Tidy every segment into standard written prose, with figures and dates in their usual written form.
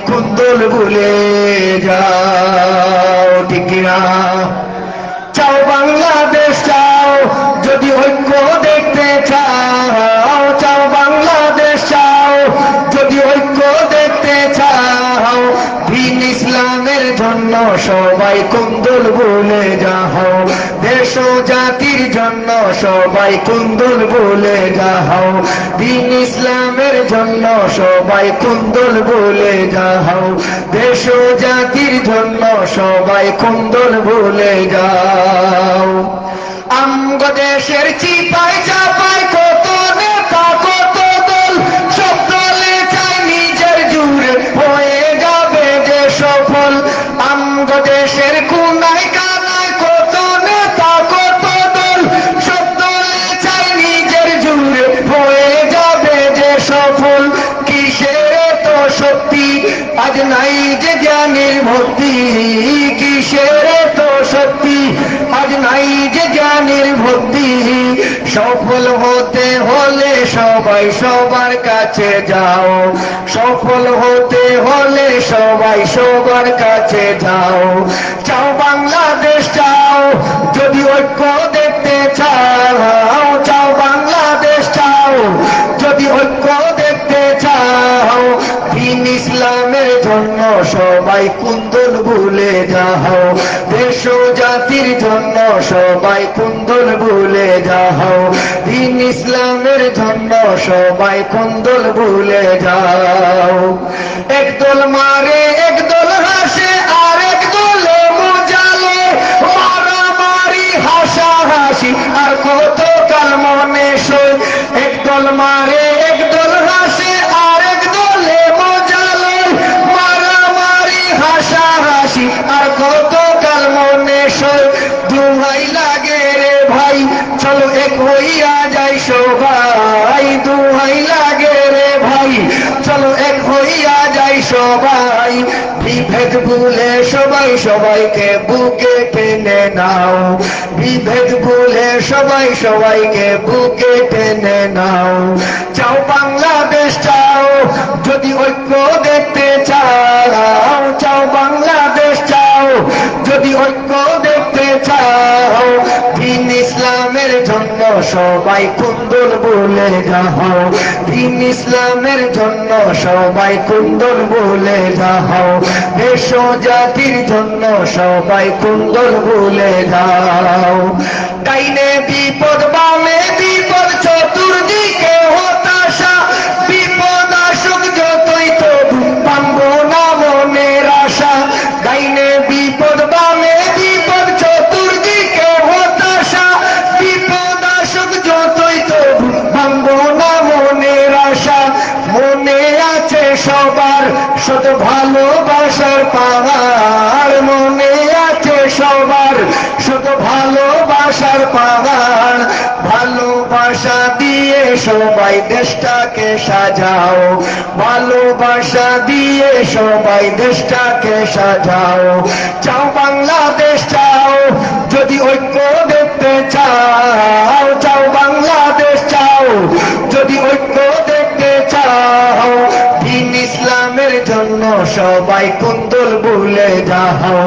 কুন্দল ভুলে যাও, ঠিক না? চাও বাংলাদেশ চাও, যদি ঐক্য দেখতে চাও, চাও বাংলাদেশ চাও, যদি ঐক্য দেখতে চাও, দ্বীন ইসলামের জন্য সবাই কুন্দল ভুলে যাও, দেশ ও জাতির জন্য সবাই কুন্দল ভুলে যাও, দ্বীন ইসলামের জন্য সবাই কুন্দল ভুলে যাও, দেশ ও জাতির জন্য সবাই কুন্দল ভুলে যাও। আমগো দেশের চিপাই চাপাই কত নেতা কত দল, সব দলে চাই নিজের জুড়ে হয়ে যাবে যে সফল। আমগো দেশের কোনায় কানায় কত নেতা কত দল, সব দলে চাই নিজের জুড়ে হয়ে যাবে যে সফল। কিসের তো শক্তি আজ নাই যে জ্ঞানের ভক্তি, কিসের তো শক্তি আজ নাই যে জ্ঞানের ভক্তি। সফল হতে হলে সবাই সবার কাছে যাও, সফল হতে হলে সবাই সবার কাছে যাও। চাও বাংলাদেশ চাও, যদি ঐক্য দেখতে চাও, চাও বাংলাদেশ চাও, যদি ঐক্য দেখতে চাও, দ্বীন ইসলামের জন্য সবাই কুন্দল ভুলে যাও, দেশ ও জাতির জন্য সবাই কুন্দল ভুলে যাও, দ্বীন ইসলামের জন্য সবাই কুন্দল ভুলে যাও। একদল মারে একদল হাসে আর এক দলে মজালে, মারামারি হাসাহাসি আর কত কাল মনে সই। একদল মারে একদল হাসে আর এক দলে মজালে, মারামারি হাসাহাসি আর কত কাল মনে সই। দুহাই লাগে রে ভাই চলো এক হইয়া যাই সবাই, দুহাই লাগে রে ভাই চলো এক হইয়া যাই সবাই। বিভেদ ভুলে সবাই সবাইকে বুকে টেনে নাও, বিভেদ ভুলে সবাই সবাইকে বুকে টেনে নাও। চাও বাংলাদেশ চাও, যদি ঐক্য দেখতে চাও, চাও বাংলাদেশ চাও, যদি ঐক্য দেখতে চাও, দ্বীন ইসলামের জন্য সবাই কুন্দল ভুলে যাও, দ্বীন ইসলামের জন্য সবাই কুন্দল ভুলে যাও, দেশ ও জাতির জন্য সবাই কুন্দল ভুলে যাও। ডাইনে বিপদ বামে বিপদ চতুর্দিকে হতাশা, বিপদ আসুক যতই তবু ভাঙবো না মনের আশা। ডাইনে বিপদ বামে বিপদ চতুর্দিকে হতাশা, বিপদ আসুক যতই তবু ভাঙবো না মনের আশা। মনে আছে সবার শত ভালোবাসার পাহাড়, মনে আছে সবার শত ভালোবাসার পাহাড়। ভালোবাসা দিয়ে সবাই দেশটাকে সাজাও, ভালোবাসা দিয়ে সবাই দেশটাকে সাজাও। চাও বাংলাদেশ চাও, যদি ঐক্য দেখতে চাও, চাও বাংলাদেশ চাও, যদি ঐক্য দেখতে চাও, দ্বীন ইসলামের জন্য সবাই কুন্দল ভুলে যাও,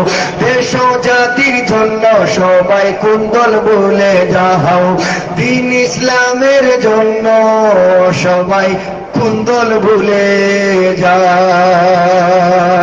দেশ ও জাতির জন্য সবাই কুন্দল ভুলে যাও, দ্বীন ইসলামের জন্য সবাই কুন্দল ভুলে যাও।